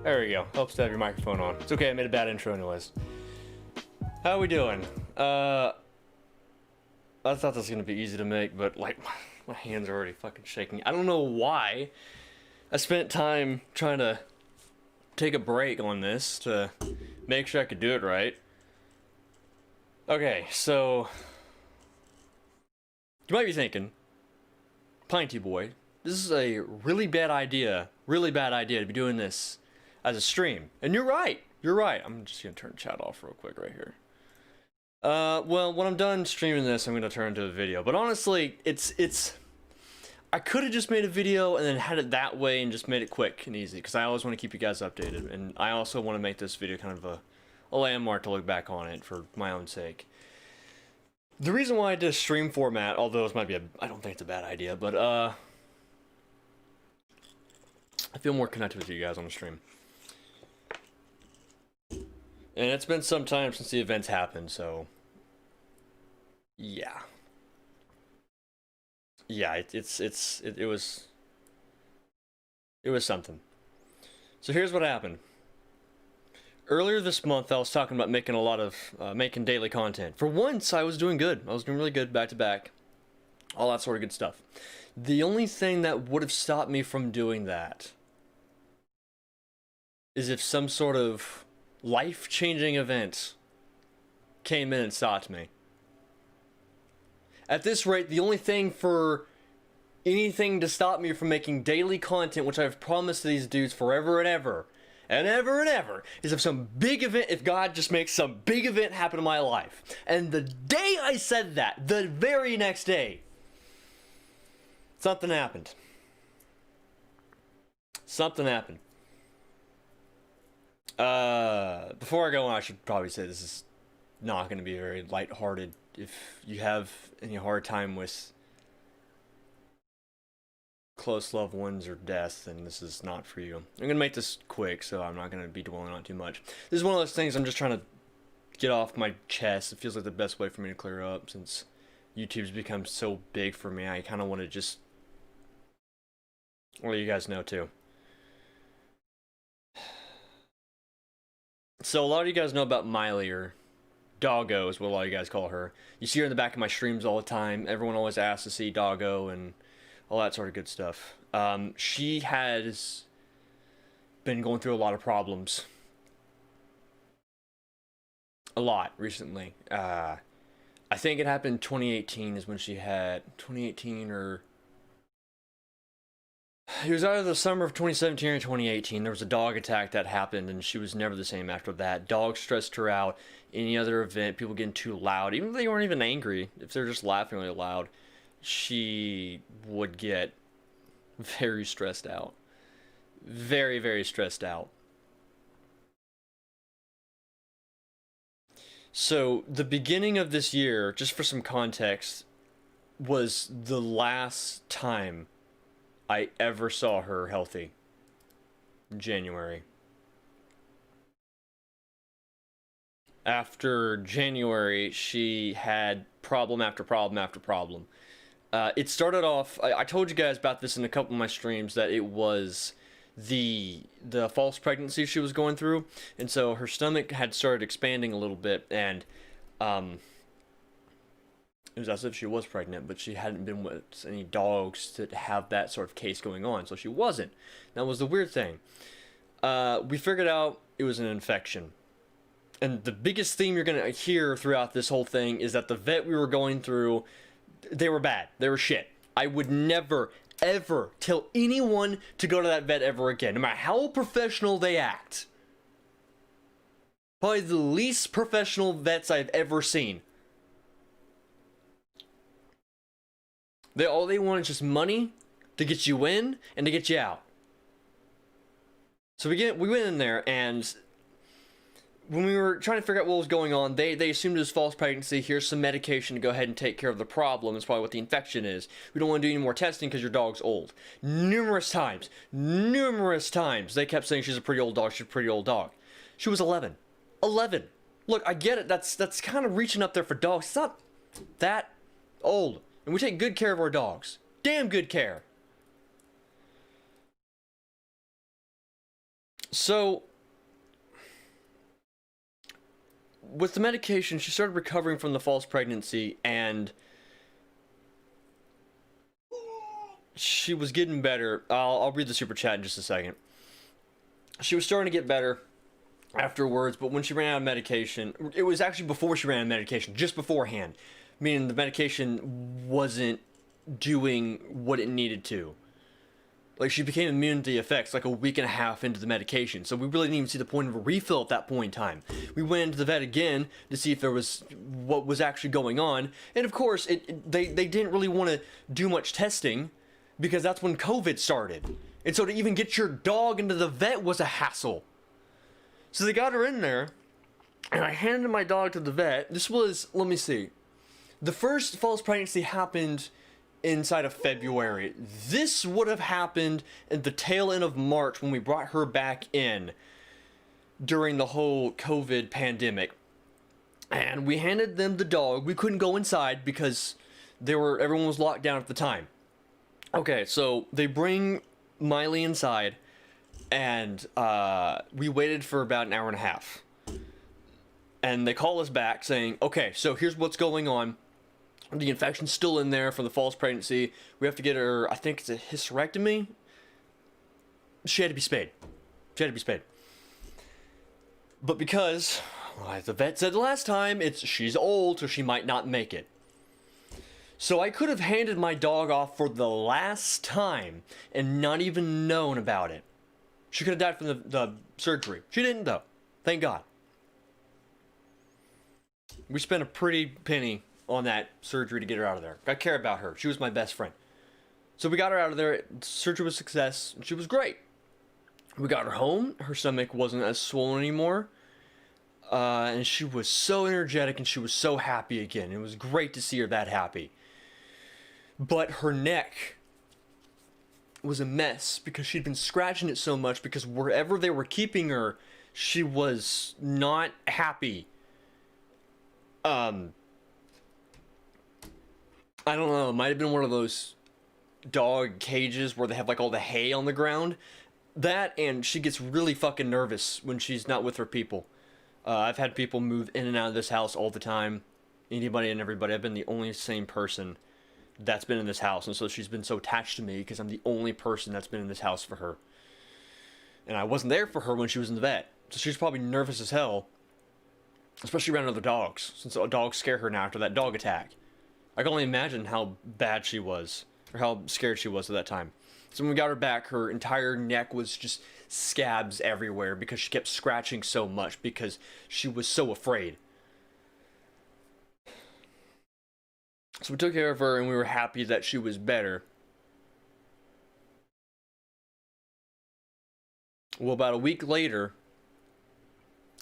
There we go. Helps to have your microphone on. It's okay, I made a bad intro anyways. How we doing? I thought this was gonna be easy to make, but like my hands are already fucking shaking. I don't know why. I spent time trying to take a break on this to make sure I could do it right. Okay, so you might be thinking, Pinty boy, this is a really bad idea to be doing this as a stream. And you're right. I'm just gonna turn chat off real quick right here. Well, when I'm done streaming this, I'm gonna turn to a video. But honestly, I could have just made a video and then had it that way and just made it quick and easy, because I always want to keep you guys updated, and I also want to make this video kind of a landmark to look back on it for my own sake. The reason why I did a stream format, although this might be I don't think it's a bad idea, but I feel more connected with you guys on the stream. And it's been some time since the events happened, so yeah. Yeah, it was something. So here's what happened. Earlier this month, I was talking about making a lot of making daily content. For once, I was doing good. I was doing really good back to back, all that sort of good stuff. The only thing that would have stopped me from doing that is if some sort of life-changing event came in and stopped me. At this rate, the only thing for anything to stop me from making daily content, which I've promised to these dudes forever and ever, is if some big event, if God just makes some big event happen in my life. And the day I said that, the very next day, something happened. Before I go on, I should probably say this is not going to be very lighthearted. If you have any hard time with close loved ones or death, then this is not for you. I'm going to make this quick, so I'm not going to be dwelling on it too much. This is one of those things I'm just trying to get off my chest. It feels like the best way for me to clear up, since YouTube's become so big for me. I kind of want to just let you guys know too. So a lot of you guys know about Miley, or Doggo is what a lot of you guys call her. You see her in the back of my streams all the time. Everyone always asks to see Doggo and all that sort of good stuff. She has been going through a lot of problems. A lot recently. I think it happened in 2018 is when she had... 2018 or... It was either the summer of 2017 or 2018. There was a dog attack that happened, and she was never the same after that. Dogs stressed her out. Any other event, people getting too loud, even if they weren't even angry, if they're just laughing really loud, she would get very stressed out. Very, very stressed out. So, the beginning of this year, just for some context, was the last time I ever saw her healthy. January. After January, she had problem after problem after problem. It started off, I told you guys about this in a couple of my streams, that it was the false pregnancy she was going through, and so her stomach had started expanding a little bit, and it was as if she was pregnant, but she hadn't been with any dogs to have that sort of case going on, so she wasn't. That was the weird thing. We figured out it was an infection. And the biggest theme you're going to hear throughout this whole thing is that the vet we were going through, they were bad. They were shit. I would never, ever tell anyone to go to that vet ever again, no matter how professional they act. Probably the least professional vets I've ever seen. All they want is just money to get you in and to get you out. So we went in there, and when we were trying to figure out what was going on, they assumed it was false pregnancy. Here's some medication to go ahead and take care of the problem. That's probably what the infection is. We don't want to do any more testing because your dog's old. Numerous times, they kept saying she's a pretty old dog. She's a pretty old dog. She was 11. 11. Look, I get it. That's kind of reaching up there for dogs. It's not that old. And we take good care of our dogs. Damn good care. So, with the medication, she started recovering from the false pregnancy, and she was getting better. I'll read the super chat in just a second. She was starting to get better afterwards, but when she ran out of medication, it was actually before she ran out of medication, just beforehand, meaning the medication wasn't doing what it needed to. Like, she became immune to the effects like a week and a half into the medication, so we really didn't even see the point of a refill at that point in time. We went into the vet again to see if there was what was actually going on, and of course, they didn't really want to do much testing because that's when COVID started. And so to even get your dog into the vet was a hassle. So they got her in there, and I handed my dog to the vet. This was, let me see, the first false pregnancy happened inside of February. This would have happened at the tail end of March when we brought her back in during the whole COVID pandemic. And we handed them the dog. We couldn't go inside because everyone was locked down at the time. Okay, so they bring Miley inside, and we waited for about an hour and a half. And they call us back saying, okay, so here's what's going on. The infection's still in there from the false pregnancy. We have to get her, I think it's a hysterectomy. She had to be spayed. But because, like the vet said last time, she's old, so she might not make it. So I could have handed my dog off for the last time and not even known about it. She could have died from the surgery. She didn't, though. Thank God. We spent a pretty penny on that surgery to get her out of there. I care about her. She was my best friend. So we got her out of there. Surgery was a success. She was great. We got her home. Her stomach wasn't as swollen anymore. And she was so energetic and she was so happy again. It was great to see her that happy. But her neck was a mess because she'd been scratching it so much because wherever they were keeping her, she was not happy. I don't know, it might have been one of those dog cages where they have like all the hay on the ground. That, and she gets really fucking nervous when she's not with her people. I've had people move in and out of this house all the time. Anybody and everybody. I've been the only same person that's been in this house. And so she's been so attached to me because I'm the only person that's been in this house for her. And I wasn't there for her when she was in the vet. So she's probably nervous as hell. Especially around other dogs. Since dogs scare her now after that dog attack. I can only imagine how bad she was, or how scared she was at that time. So when we got her back, her entire neck was just scabs everywhere because she kept scratching so much because she was so afraid. So we took care of her and we were happy that she was better. Well, about a week later,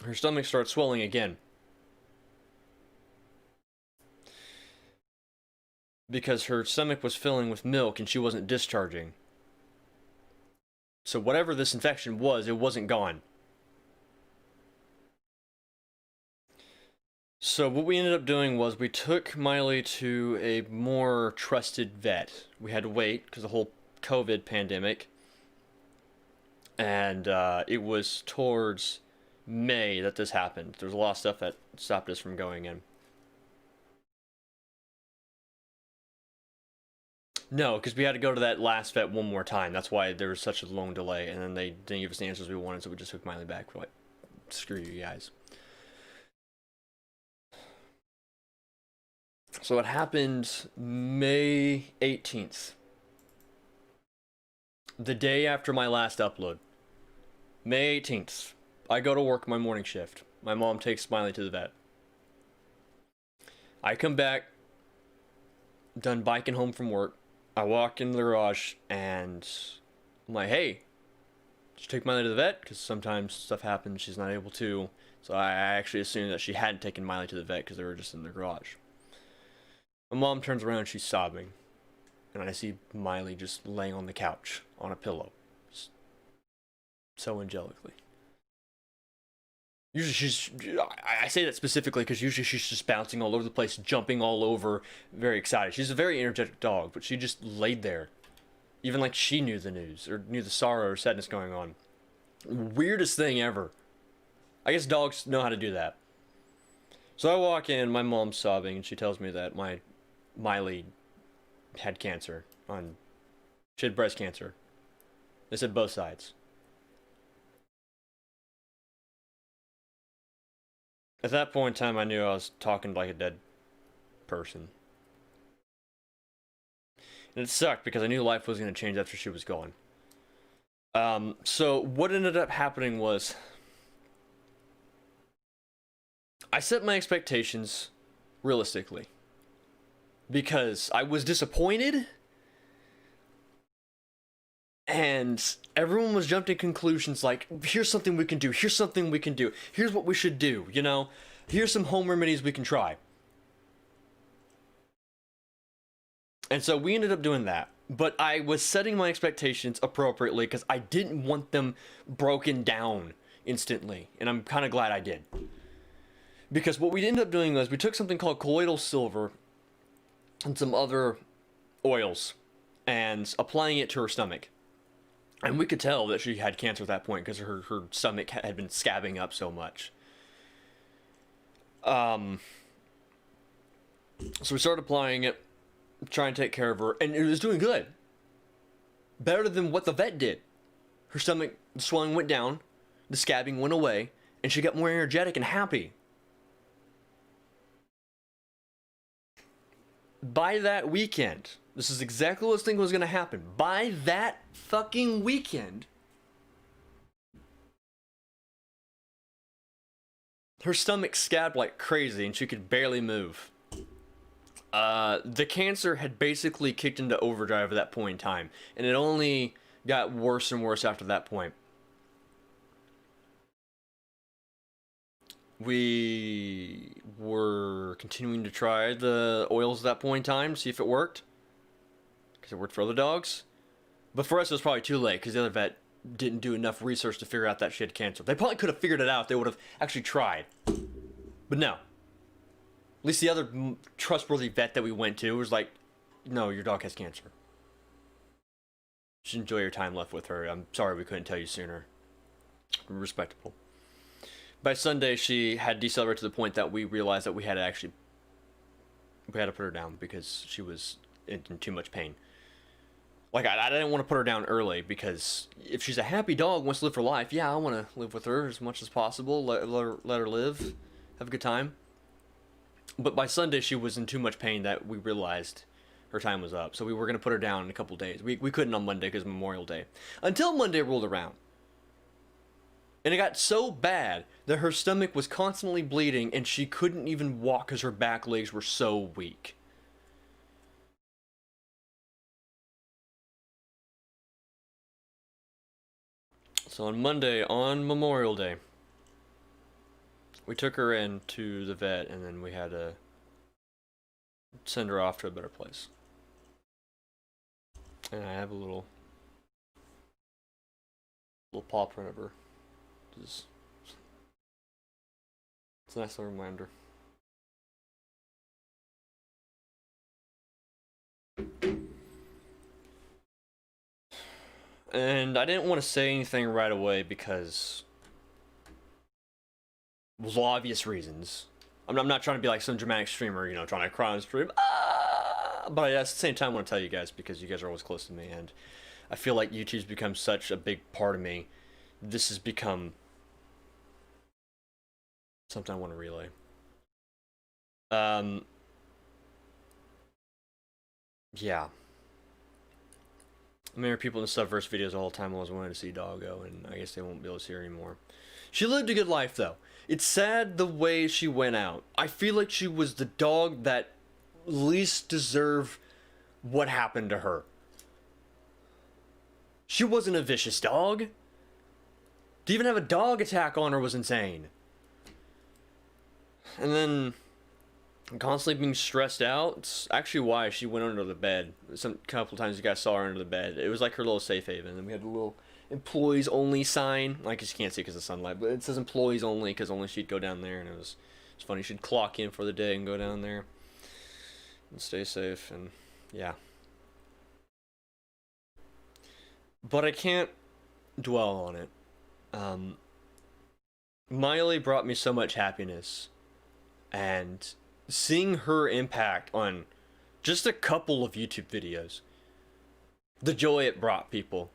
her stomach started swelling again. Because her stomach was filling with milk and she wasn't discharging. So whatever this infection was, it wasn't gone. So what we ended up doing was we took Miley to a more trusted vet. We had to wait because of the whole COVID pandemic. And it was towards May that this happened. There was a lot of stuff that stopped us from going in. No, because we had to go to that last vet one more time. That's why there was such a long delay. And then they didn't give us the answers we wanted, so we just took Miley back. We're like, screw you guys. So it happened May 18th. The day after my last upload. May 18th. I go to work my morning shift. My mom takes Smiley to the vet. I come back, done biking home from work. I walk in the garage and I'm like, hey, did you take Miley to the vet? Because sometimes stuff happens, she's not able to. So I actually assumed that she hadn't taken Miley to the vet because they were just in the garage. My mom turns around and she's sobbing. And I see Miley just laying on the couch on a pillow. Just so angelically. Usually I say that specifically because usually she's just bouncing all over the place, jumping all over, very excited. She's a very energetic dog, but she just laid there. Even like she knew the news, or knew the sorrow or sadness going on. Weirdest thing ever. I guess dogs know how to do that. So I walk in, my mom's sobbing, and she tells me that my Miley had cancer. She had breast cancer. They said both sides. At that point in time, I knew I was talking like a dead person. And it sucked because I knew life was going to change after she was gone. So what ended up happening was I set my expectations realistically because I was disappointed and everyone was jumping to conclusions like, here's something we can do, here's something we can do, here's what we should do, you know, here's some home remedies we can try. And so we ended up doing that. But I was setting my expectations appropriately because I didn't want them broken down instantly. And I'm kind of glad I did. Because what we ended up doing was we took something called colloidal silver and some other oils and applying it to her stomach. And we could tell that she had cancer at that point because her stomach had been scabbing up so much. So we started applying it, trying to take care of her, and it was doing good. Better than what the vet did. Her stomach, the swelling went down, the scabbing went away, and she got more energetic and happy. By that weekend, this is exactly what I was thinking was going to happen. By that fucking weekend, her stomach scabbed like crazy and she could barely move. The cancer had basically kicked into overdrive at that point in time, and it only got worse and worse after that point. We were continuing to try the oils at that point in time, see if it worked, because it worked for other dogs. But for us, it was probably too late, because the other vet didn't do enough research to figure out that she had cancer. They probably could have figured it out if they would have actually tried. But no. At least the other trustworthy vet that we went to was like, no, your dog has cancer. You should enjoy your time left with her. I'm sorry we couldn't tell you sooner. Respectable. By Sunday, she had decelerated to the point that we realized that we had to put her down because she was in too much pain. Like, I didn't want to put her down early because if she's a happy dog, wants to live her life, yeah, I want to live with her as much as possible, let her live, have a good time. But by Sunday, she was in too much pain that we realized her time was up. So we were going to put her down in a couple days. We couldn't on Monday because Memorial Day. Until Monday rolled around. And it got so bad that her stomach was constantly bleeding and she couldn't even walk because her back legs were so weak. So on Monday, on Memorial Day, we took her in to the vet, and then we had to send her off to a better place. And I have a little paw print of her. It's a nice little reminder. And I didn't want to say anything right away because well, obvious reasons. I'm not trying to be like some dramatic streamer, you know, trying to cry on stream. But at the same time, I want to tell you guys because you guys are always close to me, and I feel like YouTube's become such a big part of me. This has become something I want to relay. Yeah. I remember people in the Subverse videos all the time always wanted to see Doggo, and I guess they won't be able to see her anymore. She lived a good life, though. It's sad the way she went out. I feel like she was the dog that least deserved what happened to her. She wasn't a vicious dog. To even have a dog attack on her was insane. And then constantly being stressed out. It's actually why she went under the bed. Some couple times you guys saw her under the bed. It was like her little safe haven. And we had a little employees only sign. I guess you can't see because of sunlight, but it says employees only because only she'd go down there, and it's funny. She'd clock in for the day and go down there and stay safe, and yeah. But I can't dwell on it. Um, Miley brought me so much happiness, and seeing her impact on just a couple of YouTube videos, the joy it brought people,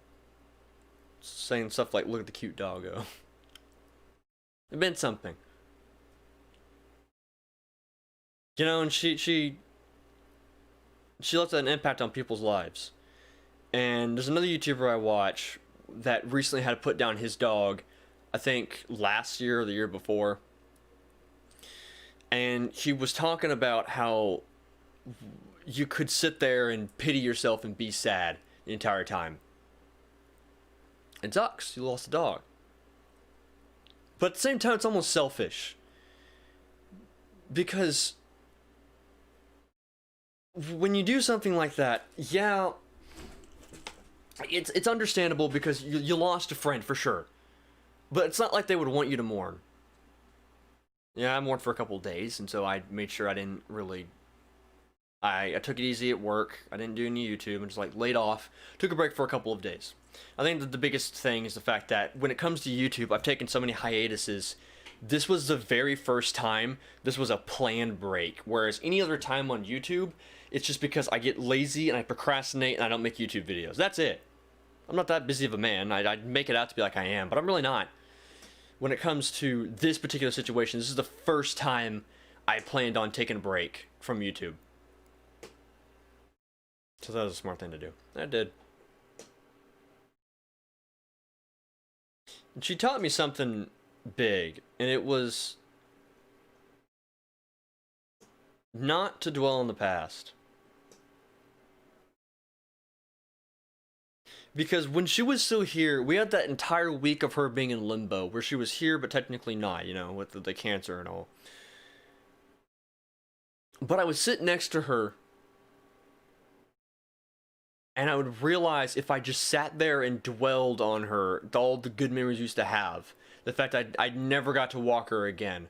saying stuff like, look at the cute doggo. It meant something. You know, and she left an impact on people's lives. And there's another YouTuber I watch that recently had to put down his dog, I think last year or the year before. And he was talking about how you could sit there and pity yourself and be sad the entire time. It sucks, you lost a dog. But at the same time, it's almost selfish. Because when you do something like that, yeah, it's understandable because you lost a friend for sure. But it's not like they would want you to mourn. Yeah, I mourned for a couple of days, and so I made sure I didn't really... I took it easy at work. I didn't do any YouTube and just like laid off. Took a break for a couple of days. I think that the biggest thing is the fact that when it comes to YouTube, I've taken so many hiatuses. This was the very first time this was a planned break. Whereas any other time on YouTube, it's just because I get lazy and I procrastinate and I don't make YouTube videos. That's it. I'm not that busy of a man. I'd make it out to be like I am, but I'm really not. When it comes to this particular situation, this is the first time I planned on taking a break from YouTube. So that was a smart thing to do. I did. And she taught me something big, and it was not to dwell on the past. Because when she was still here, we had that entire week of her being in limbo, where she was here but technically not, you know, with the cancer and all. But I would sit next to her, and I would realize if I just sat there and dwelled on her, all the good memories we used to have, the fact I never got to walk her again.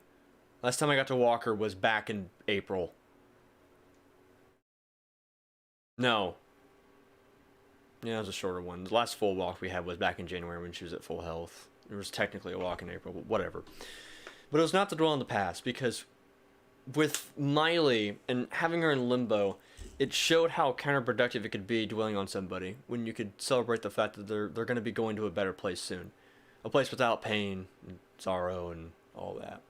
Last time I got to walk her was back in April. No. Yeah, it was a shorter one. The last full walk we had was back in January when she was at full health. It was technically a walk in April, but whatever. But it was not to dwell on the past, because with Miley and having her in limbo, it showed how counterproductive it could be dwelling on somebody when you could celebrate the fact that they're going to be going to a better place soon. A place without pain and sorrow and all that.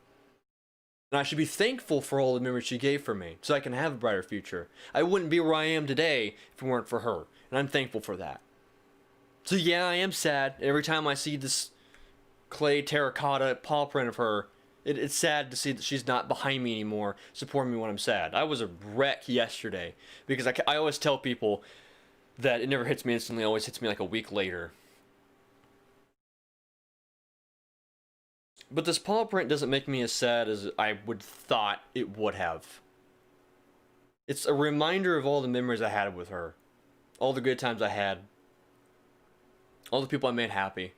And I should be thankful for all the memories she gave for me, so I can have a brighter future. I wouldn't be where I am today if it weren't for her, and I'm thankful for that. So yeah, I am sad. Every time I see this clay terracotta paw print of her, it's sad to see that she's not behind me anymore, supporting me when I'm sad. I was a wreck yesterday, because I always tell people that it never hits me instantly, it always hits me like a week later. But this paw print doesn't make me as sad as I would thought it would have. It's a reminder of all the memories I had with her. All the good times I had. All the people I made happy.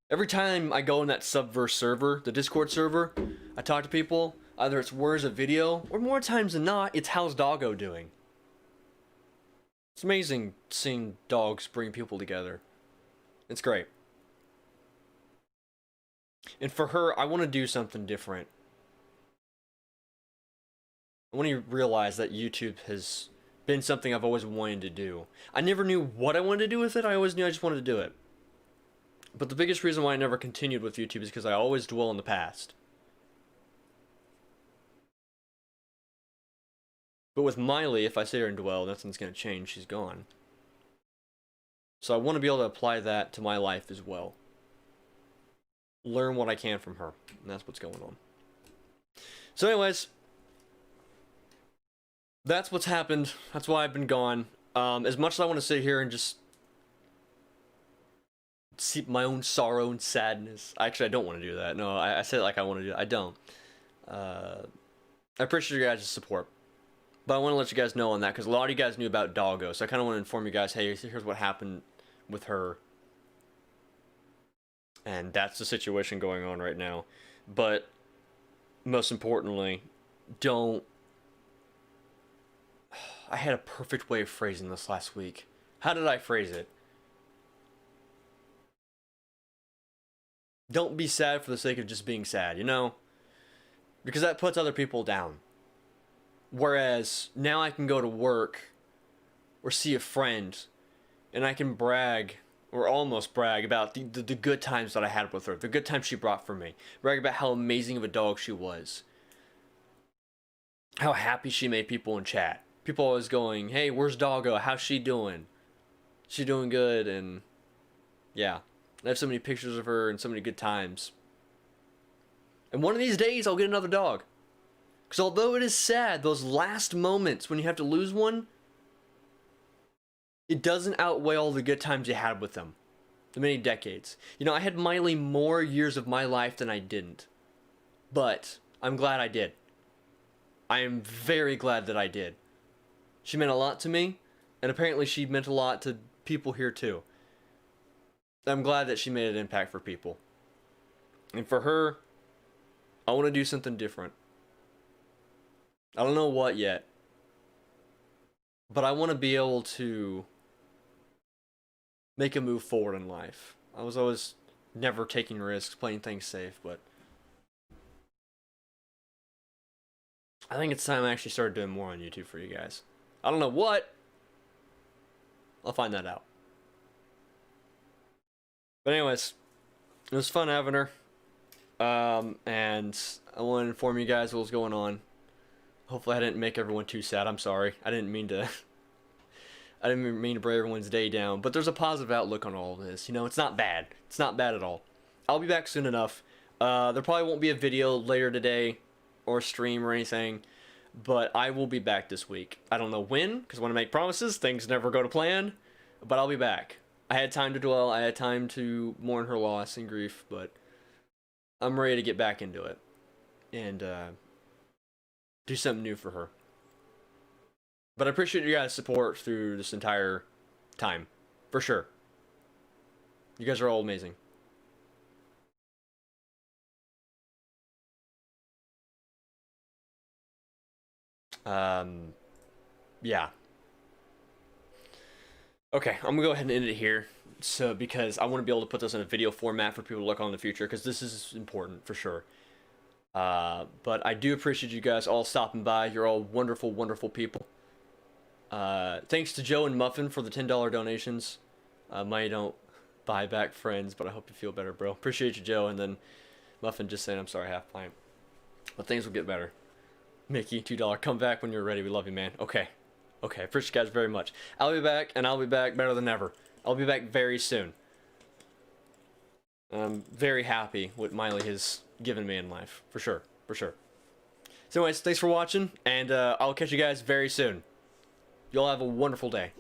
Every time I go in that Subverse server, the Discord server, I talk to people, either it's words of video, or more times than not, it's how's doggo doing. It's amazing seeing dogs bring people together. It's great. And for her, I want to do something different. I want to realize that YouTube has been something I've always wanted to do. I never knew what I wanted to do with it, I always knew I just wanted to do it. But the biggest reason why I never continued with YouTube is because I always dwell on the past. But with Miley, if I sit here and dwell, nothing's going to change, she's gone. So I want to be able to apply that to my life as well. Learn what I can from her, and that's what's going on. So anyways, that's what's happened. That's why I've been gone. As much as I want to sit here and just see my own sorrow and sadness, actually I don't want to do that. No, I say it like I want to do it. I don't. I appreciate your guys' support, but I want to let you guys know on that, because a lot of you guys knew about Doggo, so I kind of want to inform you guys, hey, here's what happened with her. And that's the situation going on right now. But most importantly, don't... I had a perfect way of phrasing this last week. How did I phrase it? Don't be sad for the sake of just being sad, you know? Because that puts other people down. Whereas now I can go to work or see a friend and I can brag, or almost brag, about the good times that I had with her, the good times she brought for me. Brag about how amazing of a dog she was. How happy she made people in chat. People always going, hey, where's Doggo? How's she doing? She doing good, and yeah. I have so many pictures of her and so many good times. And one of these days, I'll get another dog. Because although it is sad, those last moments when you have to lose one, it doesn't outweigh all the good times you had with them. The many decades. You know, I had Miley more years of my life than I didn't. But I'm glad I did. I am very glad that I did. She meant a lot to me, and apparently she meant a lot to people here too. I'm glad that she made an impact for people. And for her, I want to do something different. I don't know what yet. But I want to be able to make a move forward in life. I was always never taking risks, playing things safe, but I think it's time I actually started doing more on YouTube for you guys. I don't know what. I'll find that out. But anyways, it was fun having her. And I want to inform you guys what was going on. Hopefully I didn't make everyone too sad. I'm sorry. I didn't mean to bring everyone's day down. But there's a positive outlook on all of this. You know, it's not bad. It's not bad at all. I'll be back soon enough. There probably won't be a video later today or stream or anything. But I will be back this week. I don't know when, because when I make promises, things never go to plan. But I'll be back. I had time to dwell. I had time to mourn her loss and grief. But I'm ready to get back into it. And do something new for her. But I appreciate you guys' support through this entire time. For sure. You guys are all amazing. Yeah. Okay, I'm gonna go ahead and end it here. So, because I want to be able to put this in a video format for people to look on in the future, because this is important for sure. But I do appreciate you guys all stopping by. You're all wonderful, wonderful people. Thanks to Joe and Muffin for the $10 donations. Money don't buy back friends, but I hope you feel better, bro. Appreciate you, Joe. And then Muffin just saying, I'm sorry, Halfpint. But things will get better. Mickey, $2. Come back when you're ready. We love you, man. Okay. Okay, appreciate you guys very much. I'll be back, and I'll be back better than ever. I'll be back very soon. I'm very happy what Miley has given me in life. For sure. For sure. So anyways, thanks for watching, and I'll catch you guys very soon. Y'all have a wonderful day.